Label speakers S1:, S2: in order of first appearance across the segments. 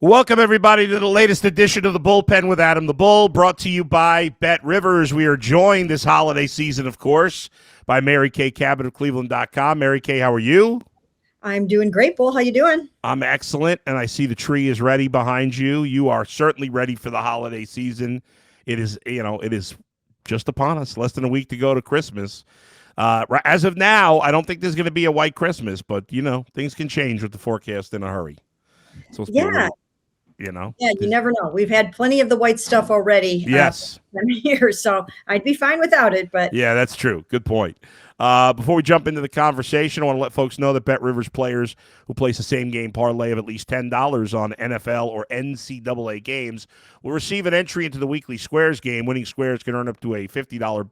S1: Welcome, everybody, to the latest edition of the Bullpen with Adam the Bull, brought to you by Bet Rivers. We are joined this holiday season, of course, by Mary Kay Cabot of Cleveland.com. Mary Kay, how are you?
S2: I'm doing great, Bull. How you doing?
S1: I'm excellent, and I see the tree is ready behind you. You are certainly ready for the holiday season. It is just upon us. Less than a week to go to Christmas. As of now, I don't think there's going to be a white Christmas, but, things can change with the forecast in a hurry. So it's
S2: Yeah, yeah. You never know. We've had plenty of the white stuff already.
S1: Yes.
S2: Here, so I'd be fine without it. But
S1: Yeah, that's true. Good point. Before we jump into the conversation, I want to let folks know that Bet Rivers players who place a same-game parlay of at least $10 on NFL or NCAA games will receive an entry into the weekly Squares game. Winning Squares can earn up to a $50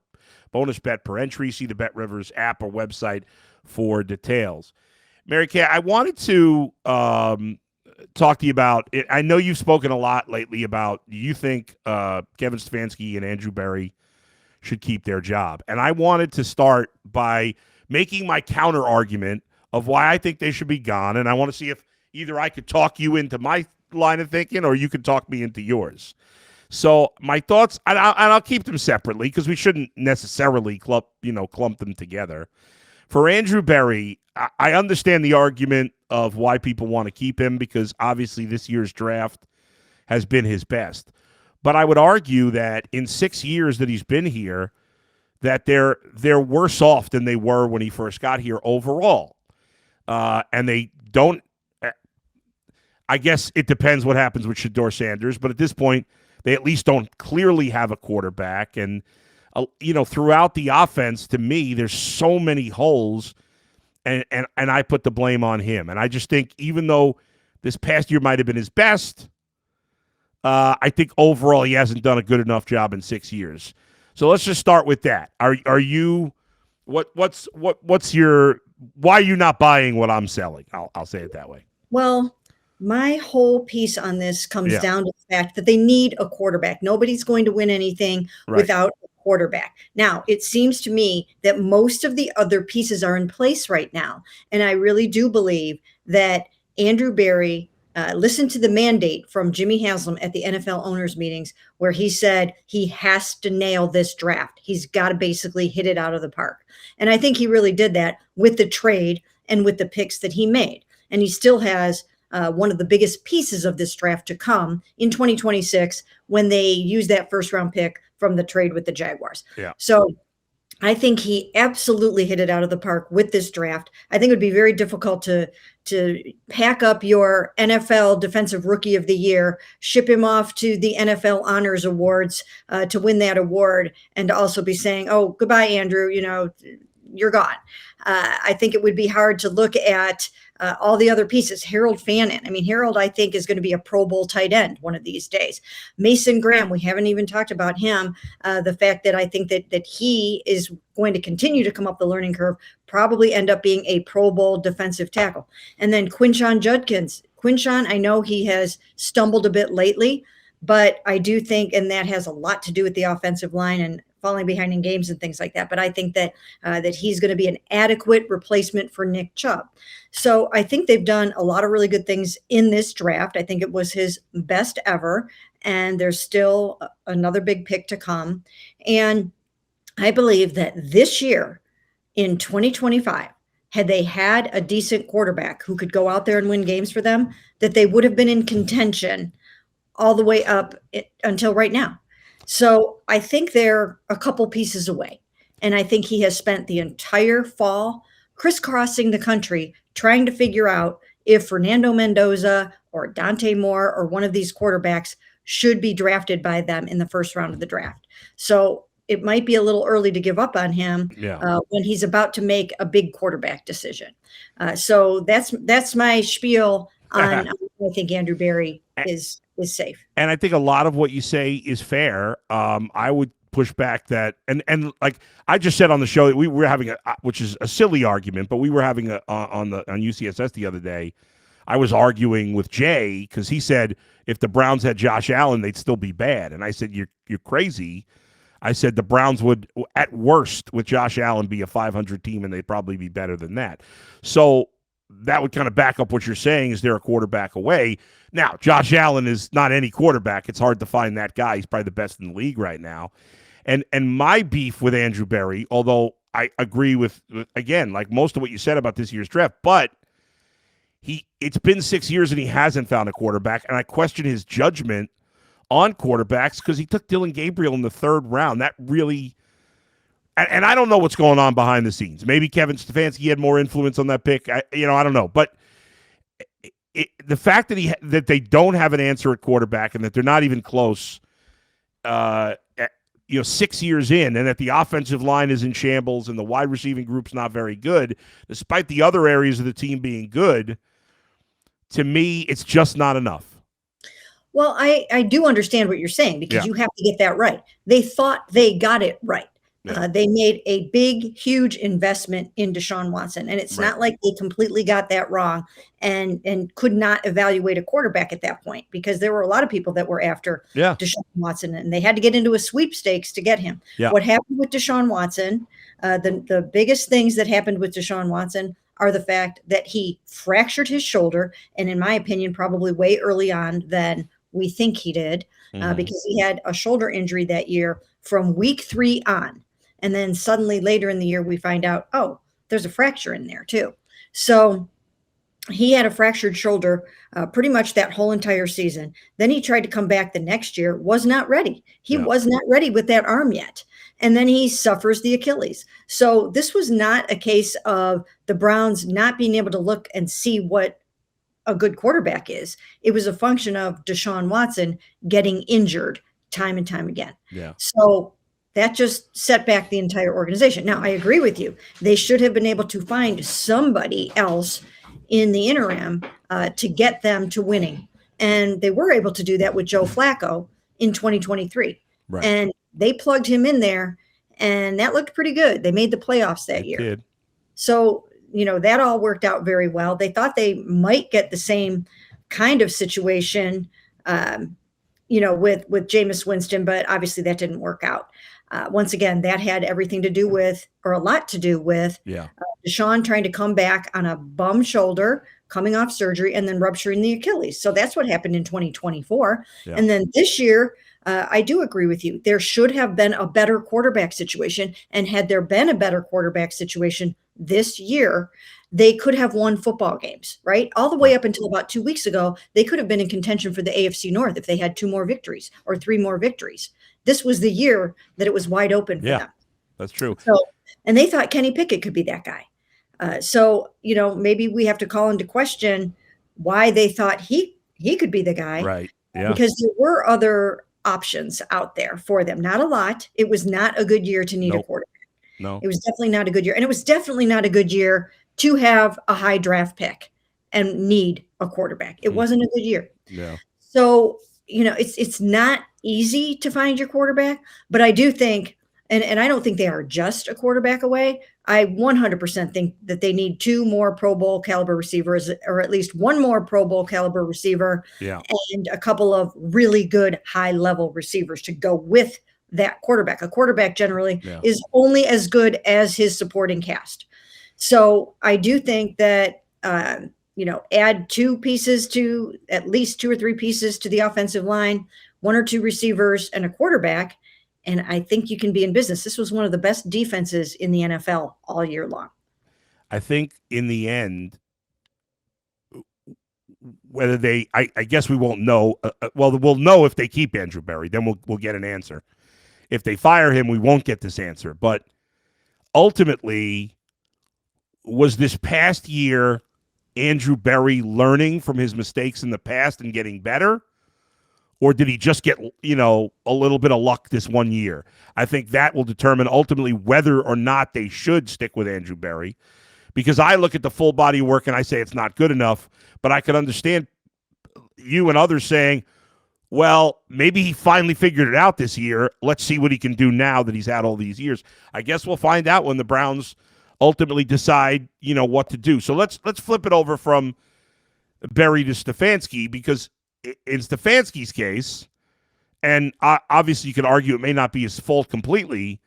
S1: bonus bet per entry. See the Bet Rivers app or website for details. Mary Kay, I wanted to talk to you about it. I know you've spoken a lot lately about you think Kevin Stefanski and Andrew Berry should keep their job. And I wanted to start by making my counter argument of why I think they should be gone. And I want to see if either I could talk you into my line of thinking or you could talk me into yours. So my thoughts, and I'll keep them separately because we shouldn't necessarily clump them together. For Andrew Berry, I understand the argument of why people want to keep him because obviously this year's draft has been his best. But I would argue that in 6 years that he's been here, that they're worse off than they were when he first got here overall. And they don't – I guess it depends what happens with Shedeur Sanders, but at this point, they at least don't clearly have a quarterback. And, throughout the offense, to me, there's so many holes, and I put the blame on him. And I just think even though this past year might have been his best – I think overall he hasn't done a good enough job in 6 years. So let's just start with that. Are you what's your why are you not buying what I'm selling? I'll say it that way.
S2: well, my whole piece on this comes down to the fact that they need a quarterback. Nobody's going to win anything without a quarterback. Now, it seems to me that most of the other pieces are in place right now, and I really do believe that Andrew Berry listen to the mandate from Jimmy Haslam at the NFL owners meetings where he said he has to nail this draft. He's got to basically hit it out of the park. And I think he really did that with the trade and with the picks that he made. And he still has one of the biggest pieces of this draft to come in 2026 when they use that first round pick from the trade with the Jaguars.
S1: Yeah.
S2: So I think he absolutely hit it out of the park with this draft. I think it would be very difficult to pack up your NFL Defensive Rookie of the Year, ship him off to the NFL Honors Awards to win that award, and to also be saying, "Oh, goodbye, Andrew. You're gone." I think it would be hard to look at all the other pieces. Harold Fannin. I mean, Harold, I think, is going to be a Pro Bowl tight end one of these days. Mason Graham, we haven't even talked about him. The fact that I think that he is going to continue to come up the learning curve, probably end up being a Pro Bowl defensive tackle. And then Quinshon Judkins. Quinshon, I know he has stumbled a bit lately, but I do think, and that has a lot to do with the offensive line and falling behind in games and things like that. But I think that that he's going to be an adequate replacement for Nick Chubb. So I think they've done a lot of really good things in this draft. I think it was his best ever, and there's still another big pick to come. And I believe that this year in 2025, had they had a decent quarterback who could go out there and win games for them, that they would have been in contention all the way up until right now. So I think they're a couple pieces away. And I think he has spent the entire fall crisscrossing the country trying to figure out if Fernando Mendoza or Dante Moore or one of these quarterbacks should be drafted by them in the first round of the draft. So it might be a little early to give up on him when he's about to make a big quarterback decision. So that's my spiel on I think Andrew Berry is safe.
S1: And I think a lot of what you say is fair. I would push back that, and like I just said on the show that we were having which is a silly argument, but we were having on UCSS the other day. I was arguing with Jay because he said if the Browns had Josh Allen, they'd still be bad, and I said you're crazy. I said the Browns would, at worst, with Josh Allen, be a 500 team, and they'd probably be better than that. So that would kind of back up what you're saying. Is they're a quarterback away. Now, Josh Allen is not any quarterback. It's hard to find that guy. He's probably the best in the league right now. And my beef with Andrew Berry, although I agree with, again, like most of what you said about this year's draft, but it's been 6 years and he hasn't found a quarterback, and I question his judgment on quarterbacks because he took Dylan Gabriel in the 3rd round. That really, and I don't know what's going on behind the scenes. Maybe Kevin Stefanski had more influence on that pick. I don't know, but the fact that they don't have an answer at quarterback and that they're not even close, 6 years in, and that the offensive line is in shambles and the wide receiving group's not very good, despite the other areas of the team being good. To me, it's just not enough.
S2: Well, I do understand what you're saying because you have to get that right. They thought they got it right. Yeah. They made a big, huge investment in Deshaun Watson, and it's not like they completely got that wrong and could not evaluate a quarterback at that point because there were a lot of people that were after Deshaun Watson, and they had to get into a sweepstakes to get him. Yeah. What happened with Deshaun Watson, the biggest things that happened with Deshaun Watson are the fact that he fractured his shoulder, and in my opinion, probably way early on than we think he did, because he had a shoulder injury that year from week 3 on. And then suddenly later in the year, we find out, oh, there's a fracture in there too. So he had a fractured shoulder pretty much that whole entire season. Then he tried to come back the next year, was not ready. He was not ready with that arm yet. And then he suffers the Achilles. So this was not a case of the Browns not being able to look and see what a good quarterback is. It was a function of Deshaun Watson getting injured time and time again. Yeah. So that just set back the entire organization. Now, I agree with you. They should have been able to find somebody else in the interim to get them to winning. And they were able to do that with Joe Flacco in 2023. Right. And they plugged him in there, and that looked pretty good. They made the playoffs that year. Did. So, that all worked out very well. They thought they might get the same kind of situation, with Jameis Winston, but obviously that didn't work out. Once again, that had everything to do with, or a lot to do with, Deshaun trying to come back on a bum shoulder, coming off surgery, and then rupturing the Achilles. So that's what happened in 2024. Yeah. And then this year, I do agree with you. There should have been a better quarterback situation. And had there been a better quarterback situation this year, they could have won football games, right? All the way up until about 2 weeks ago, they could have been in contention for the AFC North if they had 2 more victories or 3 more victories. This was the year that it was wide open for them.
S1: That's true.
S2: So, and they thought Kenny Pickett could be that guy. Maybe we have to call into question why they thought he could be the guy.
S1: Right. Yeah.
S2: Because there were other options out there for them. Not a lot. It was not a good year to need a quarterback.
S1: No.
S2: It was definitely not a good year. And it was definitely not a good year to have a high draft pick and need a quarterback. It wasn't a good year.
S1: Yeah.
S2: So, it's not easy to find your quarterback, but I do think, and I don't think they are just a quarterback away. I 100% think that they need 2 more Pro Bowl caliber receivers, or at least 1 more Pro Bowl caliber receiver, and a couple of really good high level receivers to go with that quarterback. A quarterback generally is only as good as his supporting cast. So I do think that, add at least 2 or 3 pieces to the offensive line, 1 or 2 receivers, and a quarterback. And I think you can be in business. This was one of the best defenses in the NFL all year long.
S1: I think in the end, whether I guess we won't know. We'll know if they keep Andrew Berry. Then we'll get an answer. If they fire him, we won't get this answer. But ultimately, was this past year Andrew Berry learning from his mistakes in the past and getting better? Or did he just get, a little bit of luck this one year? I think that will determine ultimately whether or not they should stick with Andrew Berry. Because I look at the full body work and I say it's not good enough, but I could understand you and others saying, well, maybe he finally figured it out this year. Let's see what he can do now that he's had all these years. I guess we'll find out when the Browns ultimately decide, what to do. So let's flip it over from Berry to Stefanski, because in Stefanski's case, and obviously you could argue it may not be his fault completely,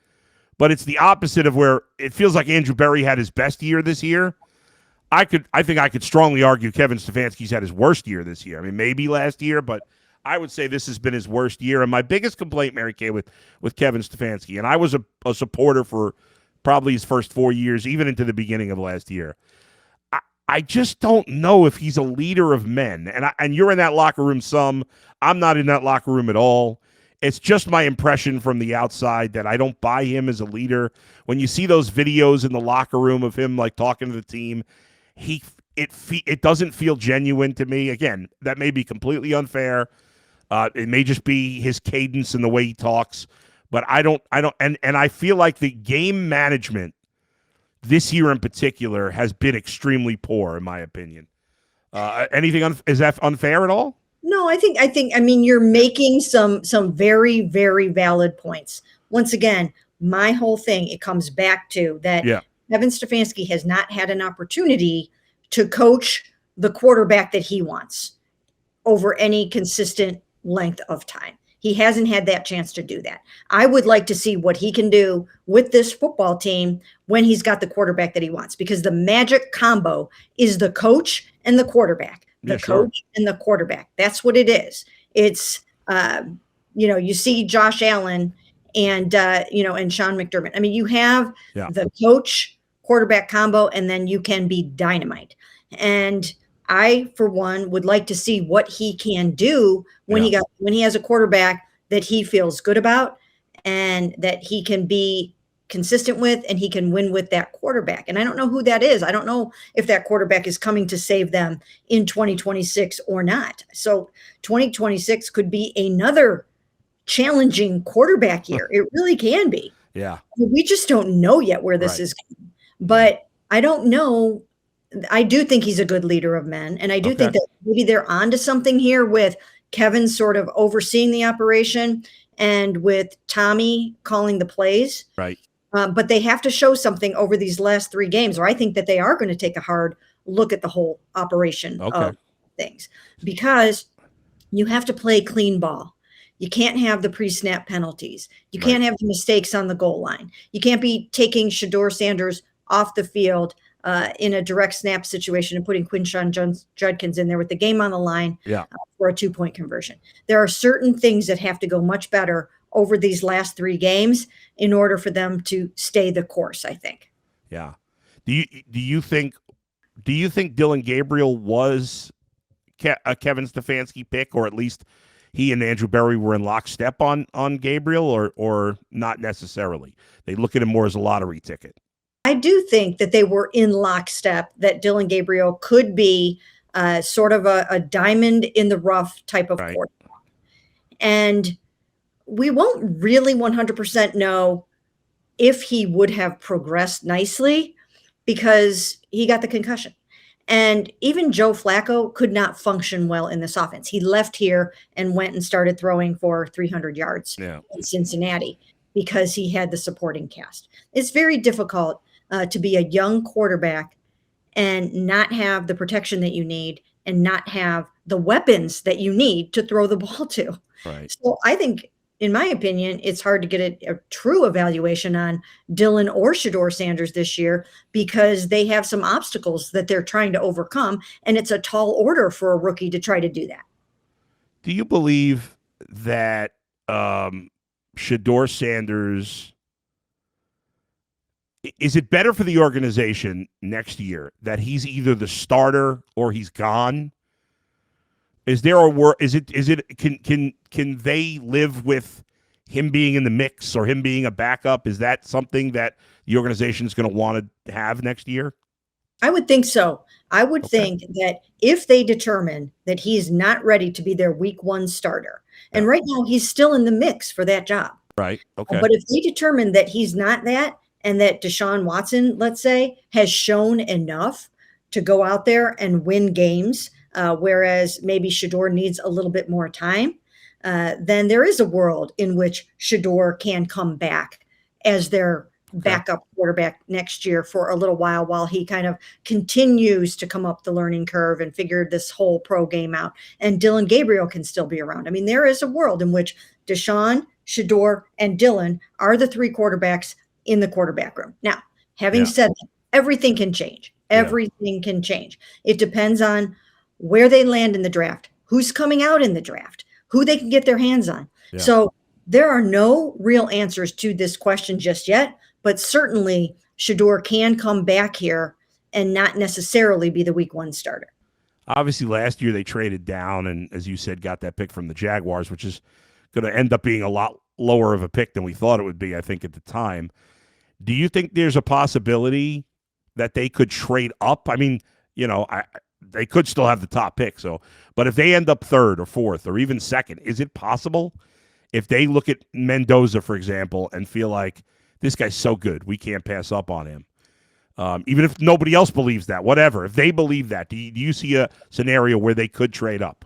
S1: but it's the opposite of where it feels like Andrew Berry had his best year this year. I think I could strongly argue Kevin Stefanski's had his worst year this year. I mean, maybe last year, but I would say this has been his worst year. And my biggest complaint, Mary Kay, with Kevin Stefanski, and I was a supporter for probably his first 4 years, even into the beginning of last year. I just don't know if he's a leader of men. And you're in that locker room some. I'm not in that locker room at all. It's just my impression from the outside that I don't buy him as a leader. When you see those videos in the locker room of him like talking to the team, it doesn't feel genuine to me. Again, that may be completely unfair. It may just be his cadence and the way he talks, but I don't, and I feel like the game management this year in particular has been extremely poor, in my opinion. Is that unfair at all?
S2: No, I mean, you're making some very, very valid points. Once again, my whole thing, it comes back to that.
S1: Yeah.
S2: Kevin Stefanski has not had an opportunity to coach the quarterback that he wants over any consistent length of time. He hasn't had that chance to do that. I would like to see what he can do with this football team when he's got the quarterback that he wants, because the magic combo is the coach and the quarterback. The coach and the quarterback. That's what it is. It's, you see Josh Allen and Sean McDermott. I mean, you have the coach quarterback combo, and then you can be dynamite. And I, for one, would like to see what he can do when he has a quarterback that he feels good about and that he can be consistent with, and he can win with that quarterback. And I don't know who that is. I don't know if that quarterback is coming to save them in 2026 or not. So 2026 could be another challenging quarterback year. It really can be.
S1: Yeah.
S2: We just don't know yet where this is going. But I don't know. I do think he's a good leader of men. And I do think that maybe they're onto something here with Kevin sort of overseeing the operation and with Tommy calling the plays.
S1: Right.
S2: But they have to show something over these last 3 games, or I think that they are going to take a hard look at the whole operation of things, because you have to play clean ball. You can't have the pre-snap penalties. You can't have the mistakes on the goal line. You can't be taking Shedeur Sanders off the field in a direct snap situation and putting Quinshon Judkins in there with the game on the line for a 2-point conversion. There are certain things that have to go much better over these last 3 games in order for them to stay the course, I think.
S1: Yeah. Do you think Dylan Gabriel was a Kevin Stefanski pick, or at least he and Andrew Berry were in lockstep on Gabriel, or not necessarily? They look at him more as a lottery ticket.
S2: I do think that they were in lockstep, that Dylan Gabriel could be sort of a diamond in the rough type of quarterback. And we won't really 100% know if he would have progressed nicely because he got the concussion. And even Joe Flacco could not function well in this offense. He left here and went and started throwing for 300 yards in Cincinnati because he had the supporting cast. It's very difficult to be a young quarterback and not have the protection that you need and not have the weapons that you need to throw the ball to.
S1: Right.
S2: So I think, in my opinion, it's hard to get a true evaluation on Dylan or Shedeur Sanders this year because they have some obstacles that they're trying to overcome, and it's a tall order for a rookie to try to do that.
S1: Do you believe that Shedeur Sanders, is it better for the organization next year that he's either the starter or he's gone? Is there can they live with him being in the mix or him being a backup? Is that something that the organization is going to want to have next year?
S2: I would think so. I would think that if they determine that he's not ready to be their week 1 starter, and right now he's still in the mix for that job.
S1: Right. Okay.
S2: But if they determine that he's not that, and that Deshaun Watson, let's say, has shown enough to go out there and win games, whereas maybe Shedeur needs a little bit more time, then there is a world in which Shedeur can come back as their backup quarterback next year for a little while he kind of continues to come up the learning curve and figure this whole pro game out. And Dylan Gabriel can still be around. I mean, there is a world in which Deshaun, Shedeur, and Dylan are the 3 quarterbacks in the quarterback room. Now, having said that, everything can change.
S1: Yeah.
S2: Everything can change. It depends on where they land in the draft, who's coming out in the draft, who they can get their hands on.
S1: Yeah.
S2: So there are no real answers to this question just yet, but certainly Shedeur can come back here and not necessarily be the week one starter.
S1: Obviously, last year they traded down and, as you said, got that pick from the Jaguars, which is going to end up being a lot lower of a pick than we thought it would be, I think, at the time. Do you think there's a possibility that they could trade up? I mean, they could still have the top pick. But if they end up third or fourth or even second, is it possible if they look at Mendoza, for example, and feel like this guy's so good, we can't pass up on him? Even if nobody else believes that, whatever. If they believe that, do you see a scenario where they could trade up?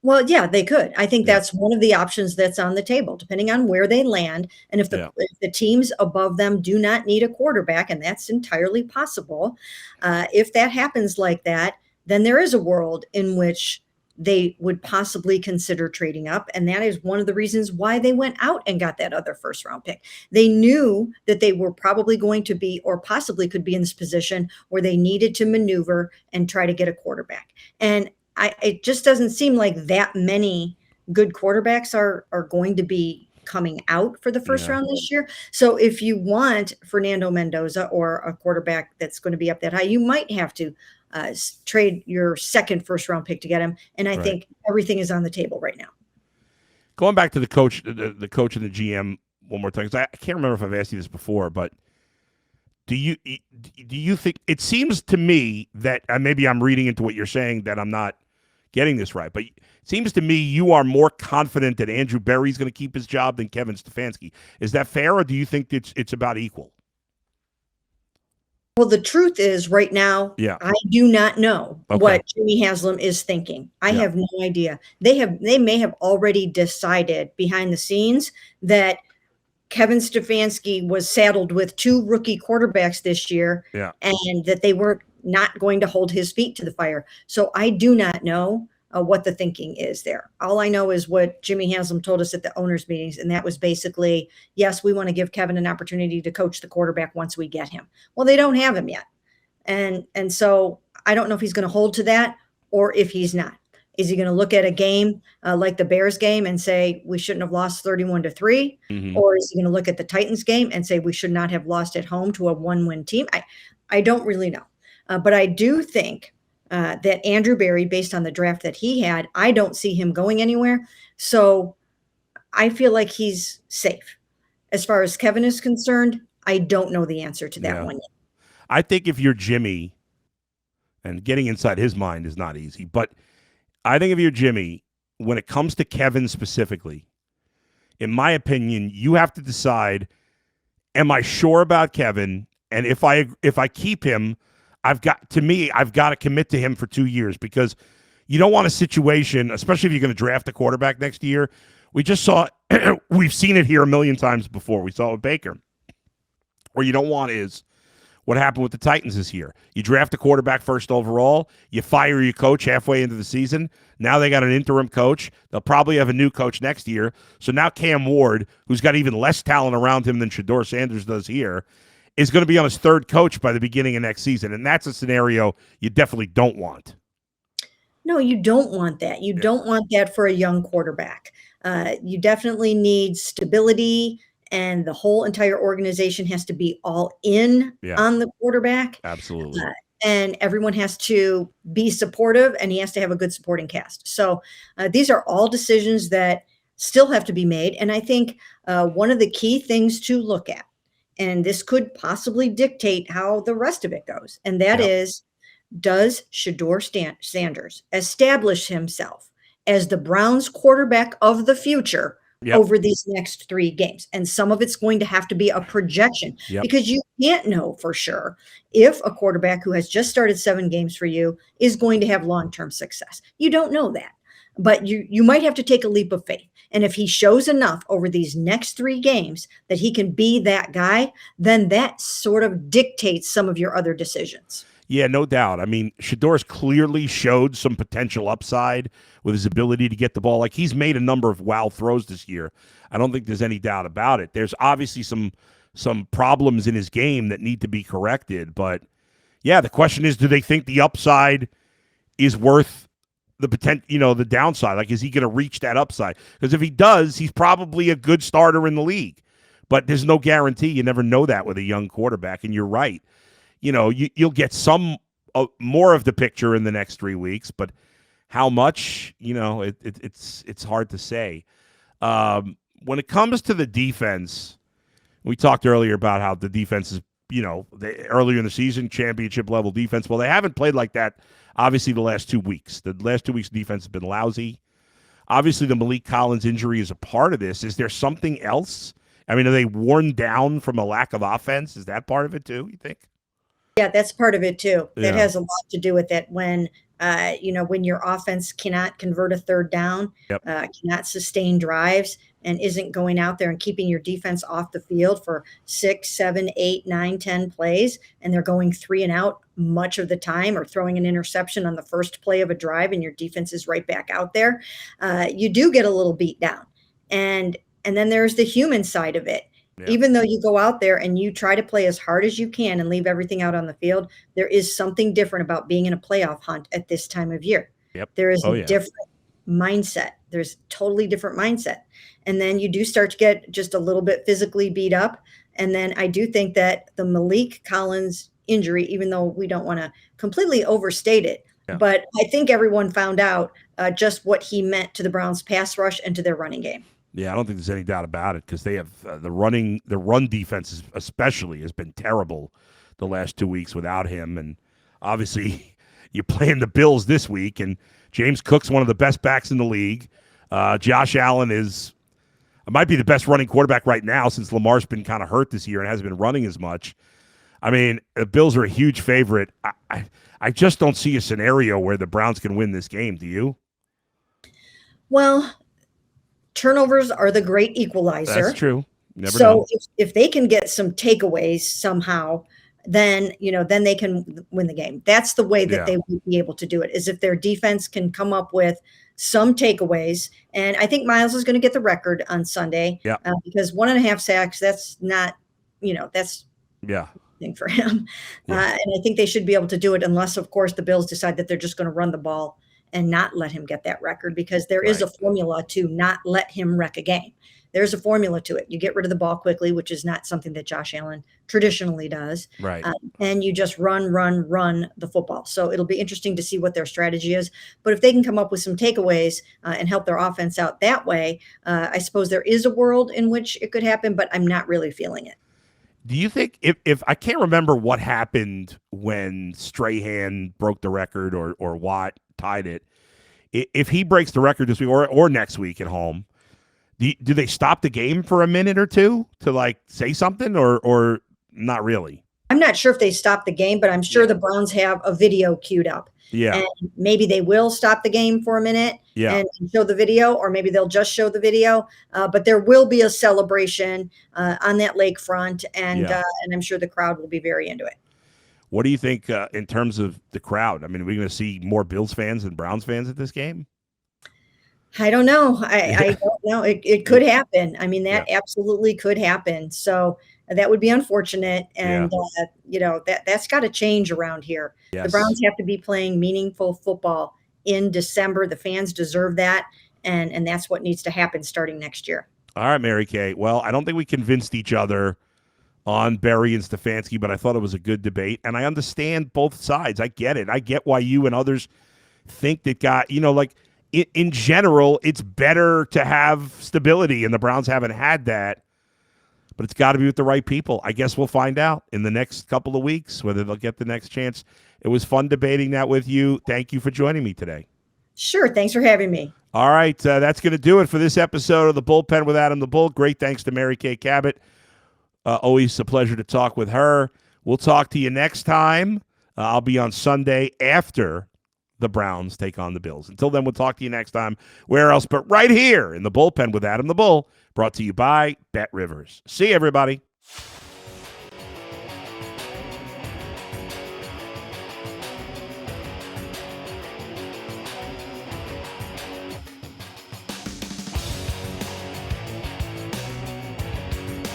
S2: Well, yeah, they could. I think that's one of the options that's on the table, depending on where they land. And if the teams above them do not need a quarterback, and that's entirely possible, if that happens like that, then there is a world in which they would possibly consider trading up. And that is one of the reasons why they went out and got that other first round pick. They knew that they were probably going to be, or possibly could be, in this position where they needed to maneuver and try to get a quarterback. And it just doesn't seem like that many good quarterbacks are going to be coming out for the first round this year. So if you want Fernando Mendoza or a quarterback that's going to be up that high, you might have to trade your second first round pick to get him. And I think everything is on the table right now.
S1: Going back to the coach and the GM one more time, because I can't remember if I've asked you this before, but do you think, it seems to me that, and maybe I'm reading into what you're saying that I'm not getting this right, but it seems to me you are more confident that Andrew Berry's going to keep his job than Kevin Stefanski. Is that fair, or do you think it's about equal?
S2: Well, the truth is, right now, I do not know what Jimmy Haslam is thinking. I have no idea. They may have already decided behind the scenes that Kevin Stefanski was saddled with 2 rookie quarterbacks this year, and that they were not going to hold his feet to the fire. So I do not know what the thinking is there. All I know is what Jimmy Haslam told us at the owners' meetings, and that was basically, yes, we want to give Kevin an opportunity to coach the quarterback once we get him. Well, they don't have him yet. And so I don't know if he's going to hold to that or if he's not. Is he going to look at a game like the Bears game and say we shouldn't have lost 31-3? Or is he going to look at the Titans game and say we should not have lost at home to a 1-win team? I don't really know. But I do think that Andrew Berry, based on the draft that he had, I don't see him going anywhere. So I feel like he's safe. As far as Kevin is concerned, I don't know the answer to that one yet.
S1: I think if you're Jimmy, and getting inside his mind is not easy, but I think if you're Jimmy, when it comes to Kevin specifically, in my opinion, you have to decide, am I sure about Kevin? And if I keep him, I've got to commit to him for 2 years, because you don't want a situation, especially if you're going to draft a quarterback next year. We just saw, we've seen it here a million times before. We saw it with Baker. What you don't want is what happened with the Titans this year. You draft a quarterback first overall, you fire your coach halfway into the season. Now they got an interim coach. They'll probably have a new coach next year. So now Cam Ward, who's got even less talent around him than Shedeur Sanders does here, is going to be on his third coach by the beginning of next season. And that's a scenario you definitely don't want.
S2: No, you don't want that. You don't want that for a young quarterback. You definitely need stability, and the whole entire organization has to be all in on the quarterback.
S1: Absolutely.
S2: And everyone has to be supportive, and he has to have a good supporting cast. So these are all decisions that still have to be made. And I think one of the key things to look at, and this could possibly dictate how the rest of it goes, and that is, does Shedeur Sanders establish himself as the Browns quarterback of the future over these next 3 games? And some of it's going to have to be a projection, because you can't know for sure if a quarterback who has just started 7 games for you is going to have long-term success. You don't know that, but you might have to take a leap of faith. And if he shows enough over these next 3 games that he can be that guy, then that sort of dictates some of your other decisions.
S1: Yeah, no doubt. I mean, Shedeur's clearly showed some potential upside with his ability to get the ball. Like, he's made a number of wild throws this year. I don't think there's any doubt about it. There's obviously some some problems in his game that need to be corrected. But yeah, the question is, do they think the upside is worth the potential, the downside? Like, is he going to reach that upside? Because if he does, he's probably a good starter in the league. But there's no guarantee. You never know that with a young quarterback. And you're right. You'll get some more of the picture in the next 3 weeks, but how much, it's hard to say. When it comes to the defense, we talked earlier about how the defense is, earlier in the season, championship level defense. Well, they haven't played like that, obviously, the last 2 weeks. The last 2 weeks, defense has been lousy. Obviously, the Malik Collins injury is a part of this. Is there something else? I mean, are they worn down from a lack of offense? Is that part of it too, you think?
S2: Yeah, that's part of it too.
S1: Yeah.
S2: That has a lot to do with it. When your offense cannot convert a third down,
S1: Yep.
S2: Cannot sustain drives, and isn't going out there and keeping your defense off the field for 6, 7, 8, 9, 10 plays, and they're going 3 and out much of the time, or throwing an interception on the first play of a drive, and your defense is right back out there, you do get a little beat down. And then there's the human side of it. Yeah. Even though you go out there and you try to play as hard as you can and leave everything out on the field, there is something different about being in a playoff hunt at this time of year.
S1: Yep.
S2: There is a different mindset. There's totally different mindset. And then you do start to get just a little bit physically beat up. And then I do think that the Malik Collins injury, even though we don't want to completely overstate it, but I think everyone found out just what he meant to the Browns pass rush and to their running game.
S1: Yeah, I don't think there's any doubt about it, because they have the run defense especially has been terrible the last 2 weeks without him. And obviously you're playing the Bills this week, and James Cook's one of the best backs in the league. Josh Allen might be the best running quarterback right now, since Lamar's been kind of hurt this year and hasn't been running as much. I mean, the Bills are a huge favorite. I just don't see a scenario where the Browns can win this game. Do you?
S2: Well, turnovers are the great equalizer.
S1: That's true. Never
S2: so
S1: know.
S2: If they can get some takeaways somehow, then they can win the game. That's the way that they would be able to do it, is if their defense can come up with some takeaways. And I think Miles is going to get the record on Sunday, because 1.5 sacks, that's not, that's thing for him. And I think they should be able to do it, unless, of course, the Bills decide that they're just going to run the ball and not let him get that record, because there is a formula to not let him wreck a game. There's a formula to it. You get rid of the ball quickly, which is not something that Josh Allen traditionally does.
S1: Right.
S2: And you just run the football. So it'll be interesting to see what their strategy is. But if they can come up with some takeaways and help their offense out that way, I suppose there is a world in which it could happen, but I'm not really feeling it.
S1: Do you think, if I can't remember what happened when Strahan broke the record or Watt tied it, if he breaks the record this week or next week at home, do they stop the game for a minute or two to say something, or not really?
S2: I'm not sure if they stop the game, but I'm sure the Browns have a video queued up.
S1: Yeah.
S2: And maybe they will stop the game for a minute and show the video, or maybe they'll just show the video. But there will be a celebration on that lakefront, and I'm sure the crowd will be very into it.
S1: What do you think in terms of the crowd? I mean, are we going to see more Bills fans than Browns fans at this game?
S2: I don't know. I don't know. It could happen. I mean, that absolutely could happen. So that would be unfortunate. And, that's got to change around here. Yes. The Browns have to be playing meaningful football in December. The fans deserve that. And that's what needs to happen starting next year.
S1: All right, Mary Kay. Well, I don't think we convinced each other on Berry and Stefanski, but I thought it was a good debate. And I understand both sides. I get it. I get why you and others think that in general, it's better to have stability, and the Browns haven't had that. But it's got to be with the right people. I guess we'll find out in the next couple of weeks whether they'll get the next chance. It was fun debating that with you. Thank you for joining me today.
S2: Sure. Thanks for having me.
S1: All right. That's going to do it for this episode of The Bullpen with Adam the Bull. Great thanks to Mary Kay Cabot. Always a pleasure to talk with her. We'll talk to you next time. I'll be on Sunday after the Browns take on the Bills. Until then, we'll talk to you next time. Where else but right here in The Bullpen with Adam the Bull, brought to you by Bet Rivers. See you, everybody.